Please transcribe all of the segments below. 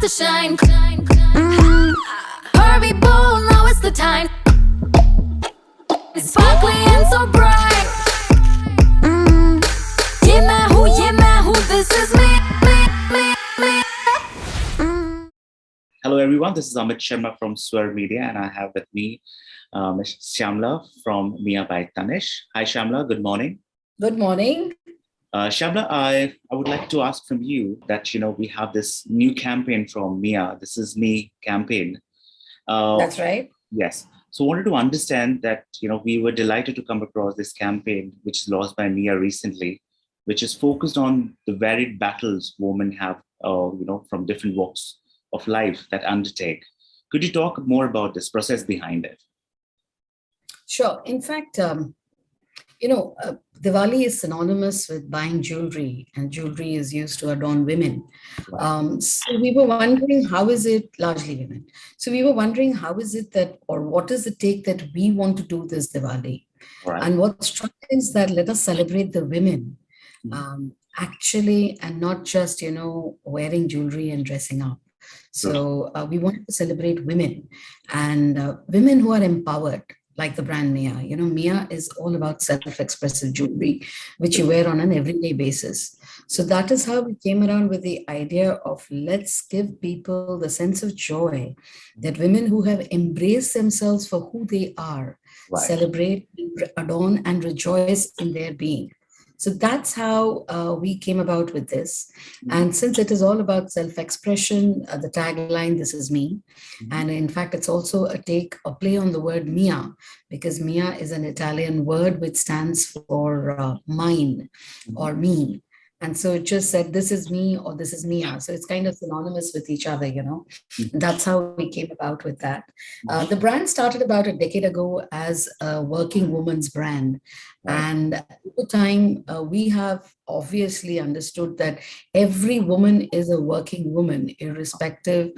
shine. Hurry, bold, now it's the time. It's sparkly and so bright. Yeah, man, who, this is me. Hello, everyone. This is Amit Sharma from SVAR Media, and I have with me Ms. Shyamala from Mia by Tanishq. Hi, Shyamala. Good morning. Good morning. Shyamala, I would like to ask from you that, we have this new campaign from Mia. This is Me campaign. That's right. Yes. So I wanted to understand that, we were delighted to come across this campaign, which is launched by Mia recently, which is focused on the varied battles women have, from different walks of life that undertake. Could you talk more about this process behind it? Sure. In fact, Diwali is synonymous with buying jewelry, and jewelry is used to adorn women. So we were wondering, how is it, largely women? So we were wondering, how is it that, or what is the take that we want to do this Diwali? Right. And what struck is that let us celebrate the women, actually, and not just, wearing jewelry and dressing up. So we wanted to celebrate women and women who are empowered, like the brand Mia. Mia is all about self-expressive jewelry, which you wear on an everyday basis. So that is how we came around with the idea of let's give people the sense of joy that women who have embraced themselves for who they are, celebrate, adorn, and rejoice in their being. So that's how we came about with this. And since it is all about self-expression, the tagline, this is me. And in fact, it's also a play on the word Mia, because Mia is an Italian word which stands for mine or me. And so it just said, this is me or this is Mia. So it's kind of synonymous with each other, That's how we came about with that. The brand started about a decade ago as a working woman's brand. And over time, we have obviously understood that every woman is a working woman, irrespective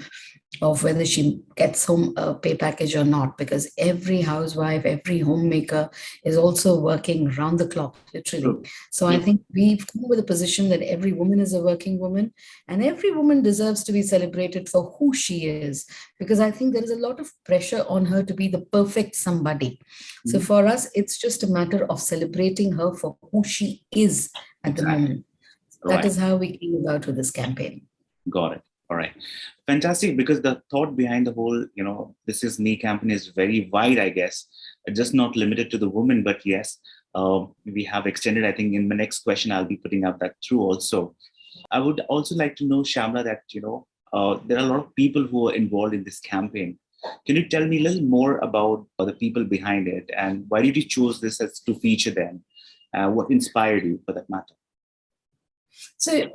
of whether she gets home a pay package or not, because every housewife, every homemaker is also working round the clock, literally. So I think we've come with a position that every woman is a working woman, and every woman deserves to be celebrated for who she is, because I think there is a lot of pressure on her to be the perfect somebody. So for us, it's just a matter of celebrating her for who she is at the moment. That is how we came about with this campaign. Got it. All right. Fantastic, because the thought behind the whole, this is me campaign is very wide, I guess, just not limited to the woman, but yes, we have extended. I think in the next question, I'll be putting up that through also. I would also like to know, Shyamala, that, there are a lot of people who are involved in this campaign. Can you tell me a little more about the people behind it, and why did you choose this as to feature them? What inspired you for that matter? So,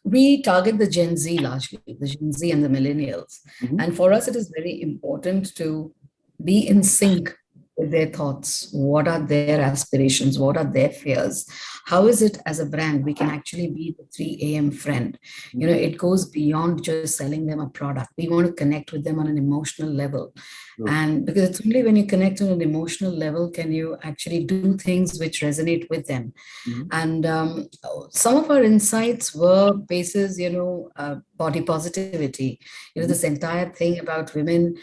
we target the Gen Z largely, the Gen Z and the millennials. And for us, it is very important to be in sync with their thoughts. What are their aspirations? What are their fears? How is it as a brand we can actually be the 3 a.m. friend? It goes beyond just selling them a product. We want to connect with them on an emotional level. And because it's only when you connect on an emotional level can you actually do things which resonate with them. And some of our insights were basis, body positivity. This entire thing about women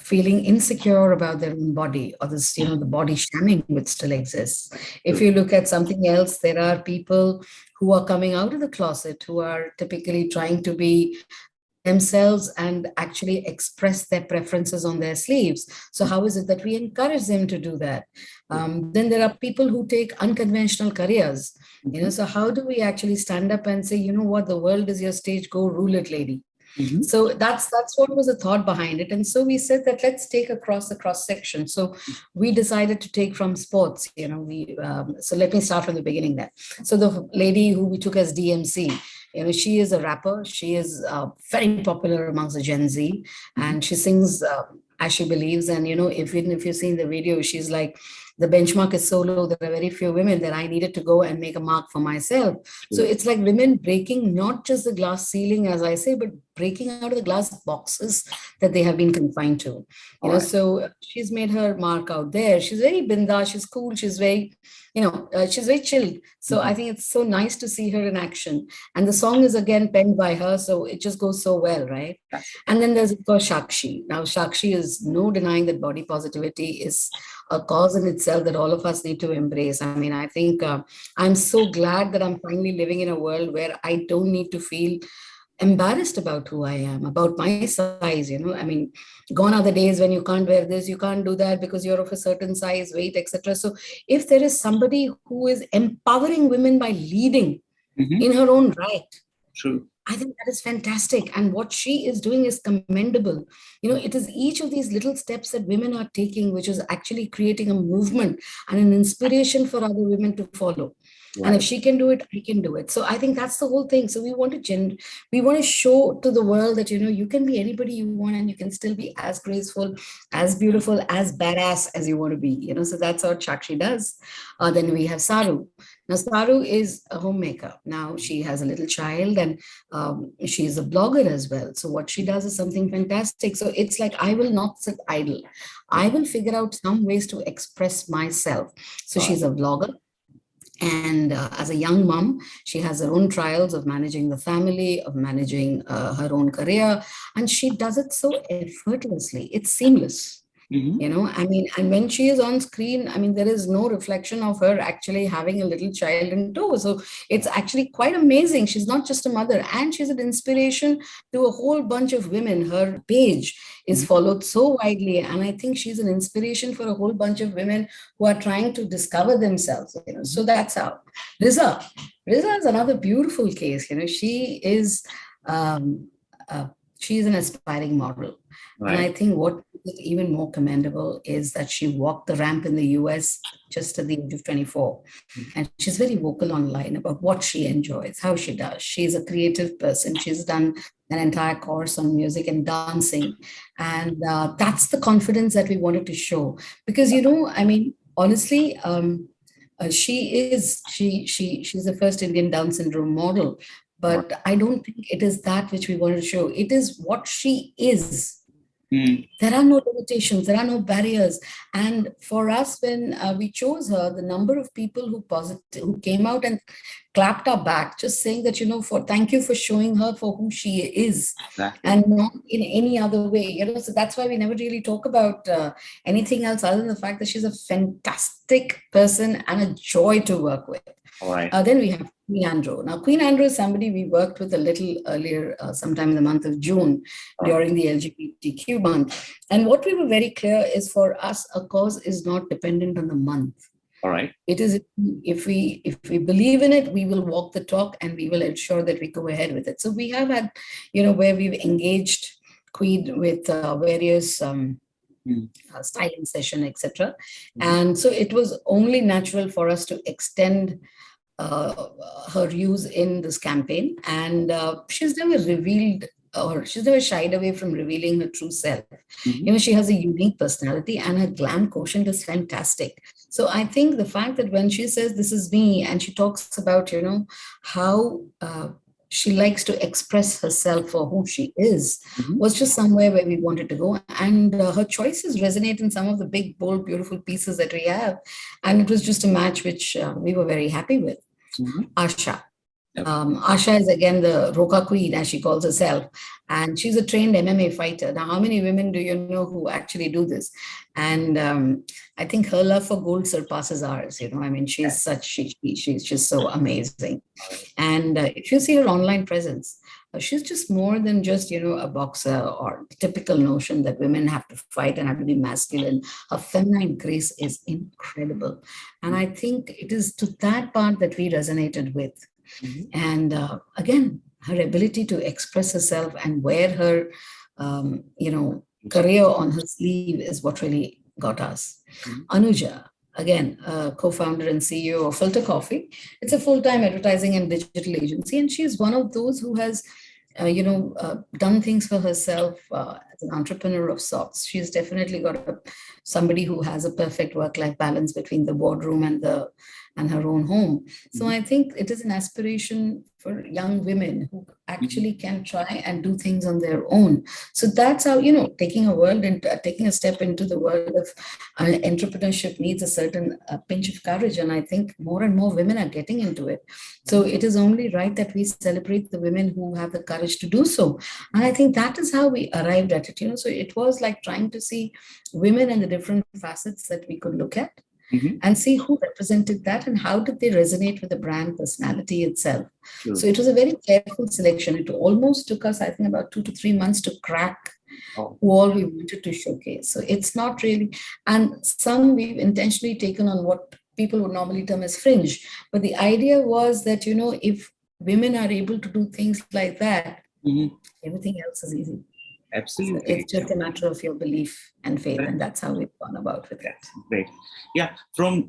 feeling insecure about their own body, or this, the body shaming which still exists. If you look at something else, there are people who are coming out of the closet, who are typically trying to be themselves and actually express their preferences on their sleeves. So how is it that we encourage them to do that? Then there are people who take unconventional careers. So how do we actually stand up and say, what, the world is your stage, go rule it, lady. So that's what was the thought behind it. And so we said that let's take across the cross section. So we decided to take from sports, so let me start from the beginning there. So the lady who we took as DMC, she is a rapper. She is very popular amongst the Gen Z, and she sings as she believes. And, if you've seen the video, she's like, the benchmark is so low, there are very few women, that I needed to go and make a mark for myself. So it's like women breaking not just the glass ceiling, as I say, but breaking out of the glass boxes that they have been confined to. So she's made her mark out there. She's very binda, she's cool, she's very, she's very chilled. So I think it's so nice to see her in action. And the song is again penned by her, so it just goes so well, right? And then there's, of course, Shakshi. Now, Shakshi is no denying that body positivity is a cause in itself that all of us need to embrace. I mean, I think I'm so glad that I'm finally living in a world where I don't need to feel embarrassed about who I am, about my size. I mean, gone are the days when you can't wear this, you can't do that because you're of a certain size, weight, etc. So if there is somebody who is empowering women by leading in her own right, true, I think that is fantastic. And what she is doing is commendable. It is each of these little steps that women are taking, which is actually creating a movement and an inspiration for other women to follow. Right. And if she can do it, I can do it. So I think that's the whole thing. So we want to show to the world that, you can be anybody you want, and you can still be as graceful, as beautiful, as badass as you want to be. So that's what Shakshi does. Then we have Saru. Now, Saru is a homemaker. Now she has a little child, and she's a blogger as well. So what she does is something fantastic. So it's like, I will not sit idle. I will figure out some ways to express myself. So she's a vlogger. And as a young mom, she has her own trials of managing the family, of managing her own career. And she does it so effortlessly. It's seamless. I mean, and when she is on screen, I mean, there is no reflection of her actually having a little child in tow. So it's actually quite amazing. She's not just a mother, and she's an inspiration to a whole bunch of women. Her page is followed so widely, and I think she's an inspiration for a whole bunch of women who are trying to discover themselves. So that's how. Riza is another beautiful case. She is she's an aspiring model. Right. And I think what is even more commendable is that she walked the ramp in the US just at the age of 24. And she's very vocal online about what she enjoys, how she does. She's a creative person. She's done an entire course on music and dancing. And that's the confidence that we wanted to show. Because, I mean, honestly, she's the first Indian Down syndrome model. But I don't think it is that which we wanted to show. It is what she is. There are no limitations, there are no barriers. And for us, when we chose her, the number of people who came out and clapped our back, just saying that, thank you for showing her for who she is, and not in any other way. So that's why we never really talk about anything else other than the fact that she's a fantastic person and a joy to work with. All right. Then we have Queen Andrew. Now, Queen Andrew is somebody we worked with a little earlier, sometime in the month of June, during the LGBTQ month. And what we were very clear is, for us, a cause is not dependent on the month. All right. It is, if we believe in it, we will walk the talk, and we will ensure that we go ahead with it. So we have had, where we've engaged Queen with various styling session, etc. And so it was only natural for us to extend her use in this campaign. And she's never revealed, or she's never shied away from revealing her true self. She has a unique personality, and her glam quotient is fantastic. So I think the fact that when she says, this is me, and she talks about, how she likes to express herself for who she is, was just somewhere where we wanted to go. And her choices resonate in some of the big, bold, beautiful pieces that we have. And it was just a match which we were very happy with. Asha. Yep. Asha is again the Roka Queen, as she calls herself, and she's a trained MMA fighter. Now, how many women do you know who actually do this? And I think her love for gold surpasses ours. I mean, she's she's just so amazing. And if you see her online presence, she's just more than just, a boxer, or the typical notion that women have to fight and have to be masculine. Her feminine grace is incredible. And I think it is to that part that we resonated with. And again, her ability to express herself and wear her, career on her sleeve is what really got us. Anuja, again, co-founder and CEO of Filter Coffee. It's a full-time advertising and digital agency, and she's one of those who has, done things for herself as an entrepreneur of sorts. She's definitely got somebody who has a perfect work-life balance between the boardroom and her own home. So I think it is an aspiration for young women who actually can try and do things on their own. So that's how, taking taking a step into the world of entrepreneurship needs a certain pinch of courage. And I think more and more women are getting into it. So it is only right that we celebrate the women who have the courage to do so. And I think that is how we arrived at it. So it was like trying to see women and the different facets that we could look at and see who represented that and how did they resonate with the brand personality itself. True. So it was a very careful selection. It almost took us, I think, about 2 to 3 months to crack who all we wanted to showcase. So it's not really, and some we've intentionally taken on what people would normally term as fringe. But the idea was that, if women are able to do things like that, everything else is easy. Absolutely. So it's just a matter of your belief and faith, and that's how we've gone about with it. Great. Yeah. From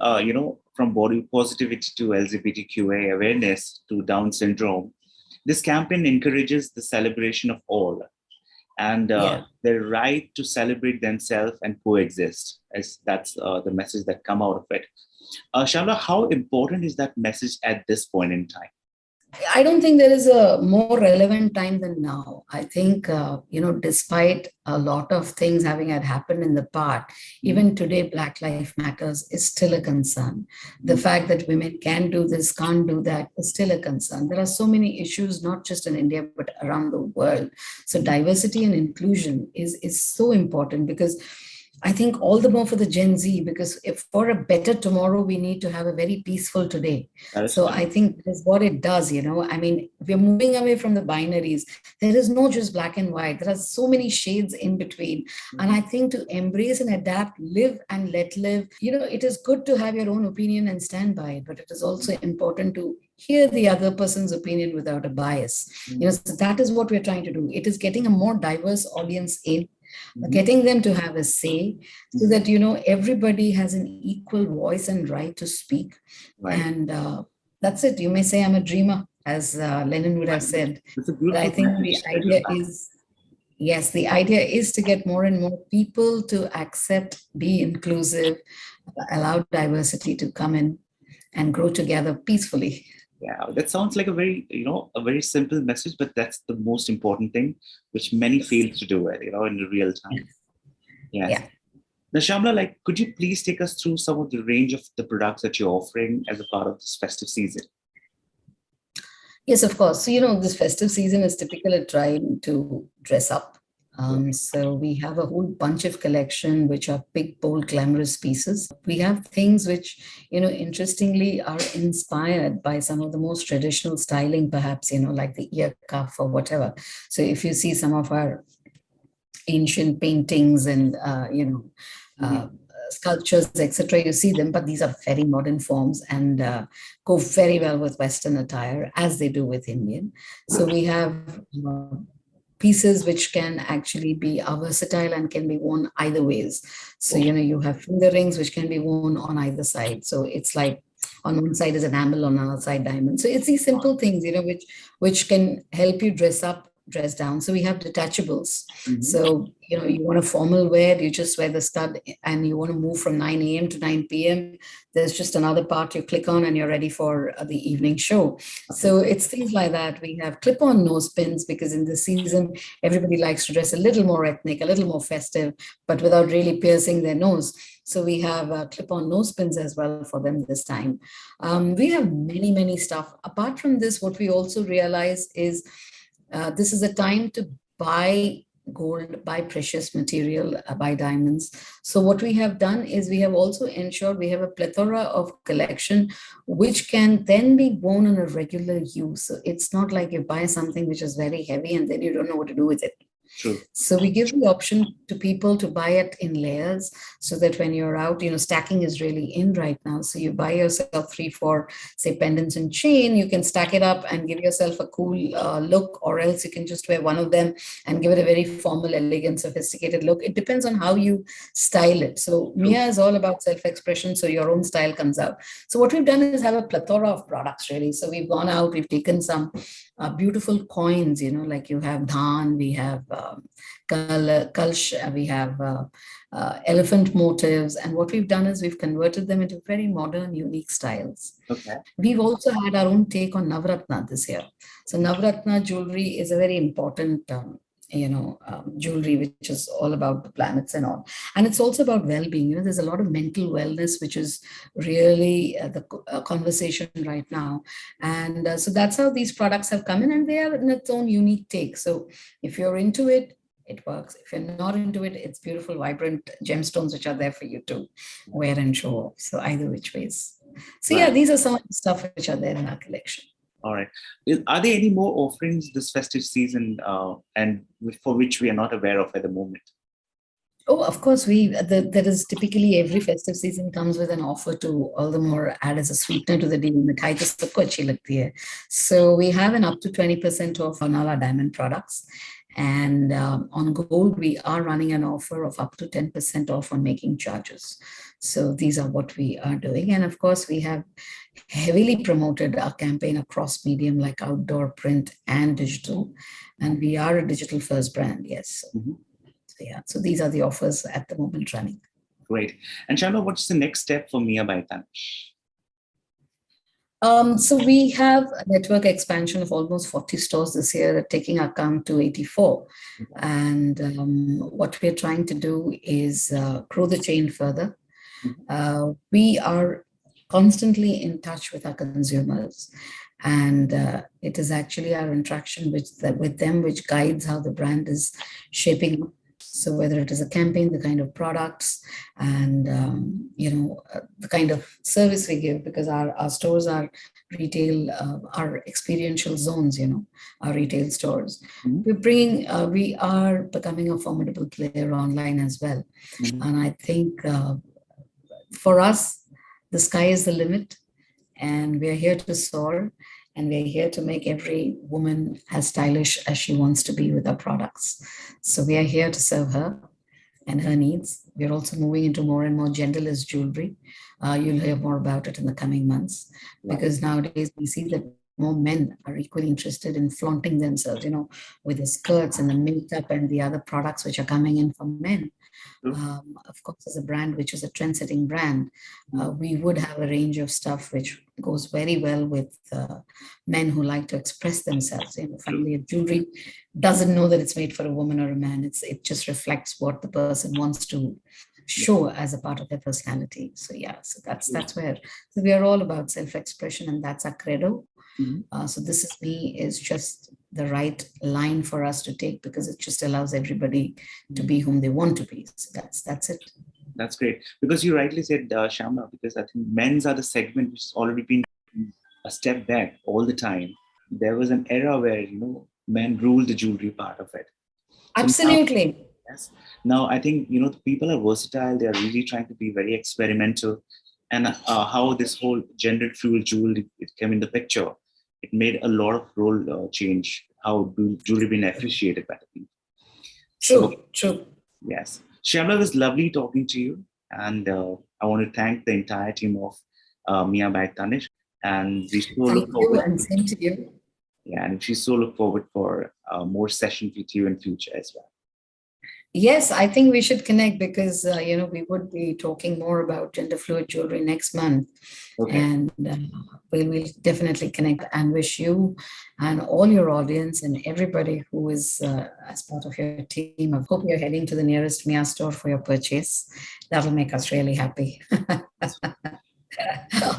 from body positivity to LGBTQA awareness to Down syndrome, this campaign encourages the celebration of all and their right to celebrate themselves and coexist. As that's the message that come out of it. Shyamala, how important is that message at this point in time? I don't think there is a more relevant time than now. I think, despite a lot of things having had happened in the past, even today, Black Lives Matters is still a concern. The fact that women can do this, can't do that is still a concern. There are so many issues, not just in India, but around the world. So diversity and inclusion is so important, because I think all the more for the Gen Z, because if for a better tomorrow, we need to have a very peaceful today. So I think that's what it does, I mean, we're moving away from the binaries. There is no just black and white. There are so many shades in between. And I think to embrace and adapt, live and let live, it is good to have your own opinion and stand by it, but it is also important to hear the other person's opinion without a bias. So that is what we're trying to do. It is getting a more diverse audience in, getting them to have a say, so that, everybody has an equal voice and right to speak. Right. And that's it. You may say I'm a dreamer, as Lenin would have said. But I think the idea is, yes, the idea is to get more and more people to accept, be inclusive, allow diversity to come in and grow together peacefully. Yeah, that sounds like a very simple message, but that's the most important thing, which many fail to do it, in real time. Yes. Yeah. Now, Shyamala, could you please take us through some of the range of the products that you're offering as a part of this festive season? Yes, of course. So, this festive season is typically trying to dress up. So we have a whole bunch of collection, which are big, bold, glamorous pieces. We have things which, interestingly are inspired by some of the most traditional styling, perhaps, like the ear cuff or whatever. So if you see some of our ancient paintings and, sculptures, etc., you see them, but these are very modern forms and go very well with Western attire, as they do with Indian. So we have pieces which can actually be versatile and can be worn either ways. So, you have finger rings which can be worn on either side. So it's like on one side is enamel, on the other side diamond. So it's these simple things, which can help you dress up, dress down. So we have detachables. So, you want a formal wear, you just wear the stud, and you want to move from 9 a.m. to 9 p.m. There's just another part you click on and you're ready for the evening show. So it's things like that. We have clip-on nose pins, because in this season, everybody likes to dress a little more ethnic, a little more festive, but without really piercing their nose. So we have clip-on nose pins as well for them this time. We have many, many stuff. Apart from this, what we also realize is this is a time to buy gold, buy precious material, buy diamonds. So what we have done is we have also ensured we have a plethora of collection which can then be worn on a regular use. So it's not like you buy something which is very heavy and then you don't know what to do with it. True. So we give the option to people to buy it in layers, so that when you're out, stacking is really in right now. So you buy yourself 3-4, say, pendants and chain, you can stack it up and give yourself a cool look, or else you can just wear one of them and give it a very formal, elegant, sophisticated look. It depends on how you style it. So Mia is all about self-expression, so your own style comes out. So what we've done is have a plethora of products, really. So we've gone out, we've taken some beautiful coins, like you have dhan, we have kalsh, we have elephant motifs. And what we've done is we've converted them into very modern, unique styles. Okay. We've also had our own take on Navratna this year. So Navratna jewelry is a very important jewelry, which is all about the planets and all. And it's also about well-being. There's a lot of mental wellness, which is really the conversation right now. And so that's how these products have come in, and they are in its own unique take. So if you're into it, it works. If you're not into it, it's beautiful, vibrant gemstones, which are there for you to wear and show off. So either which ways. So yeah, these are some of the stuff which are there in our collection. All right. Are there any more offerings this festive season and for which we are not aware of at the moment? Oh, of course, there is typically every festive season comes with an offer to all the more add as a sweetener to the deal. Mithai to sabko achhi lagti hai. So we have an up to 20% off on all our diamond products. And on gold, we are running an offer of up to 10% off on making charges. So these are what we are doing. And of course, we have heavily promoted our campaign across medium like outdoor, print, and digital. And we are a digital first brand, yes. Mm-hmm. So yeah, so these are the offers at the moment running. Great. And Shyamala, what's the next step for Mia by Tanishq? So we have a network expansion of almost 40 stores this year, taking our count to 84. And what we're trying to do is grow the chain further. We are constantly in touch with our consumers. And it is actually our interaction with them which guides how the brand is shaping up. So whether it is a campaign, the kind of products, and the kind of service we give, because our stores are retail, our experiential zones, our retail stores. Mm-hmm. We are becoming a formidable player online as well. Mm-hmm. And I think for us, the sky is the limit, and we're here to soar. And we're here to make every woman as stylish as she wants to be with our products. So we are here to serve her and her needs. We're also moving into more and more genderless jewelry. You'll hear more about it in the coming months, because nowadays we see that more men are equally interested in flaunting themselves, with the skirts and the makeup and the other products which are coming in for men. Of course, as a brand which is a trend-setting brand, we would have a range of stuff which goes very well with men who like to express themselves. Finally, jewelry doesn't know that it's made for a woman or a man. It just reflects what the person wants to show as a part of their personality. So yeah, so that's where we are all about self-expression, and that's our credo. Mm-hmm. So This Is Me is just the right line for us to take, because it just allows everybody to be whom they want to be. So that's it. That's great. Because you rightly said, Shyamala, because I think men's are the segment which has already been a step back all the time. There was an era where, men ruled the jewelry part of it. So absolutely. Yes. Now, I think, the people are versatile. They are really trying to be very experimental. And how this whole gender fluid jewelry, it came in the picture. It made a lot of role change, how jewelry been appreciated by the people. True. Yes. Shyamala, it was lovely talking to you. And I want to thank the entire team of Mia by Tanishq. And we so look forward. And same to you. Yeah, and we so look forward for more sessions with you in future as well. Yes, I think we should connect, because, we would be talking more about gender fluid jewelry next month. Okay. And we'll definitely connect, and wish you and all your audience and everybody who is as part of your team. I hope you're heading to the nearest Mia store for your purchase. That'll make us really happy.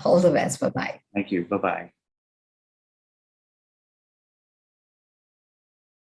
All the best. Bye-bye. Thank you. Bye-bye.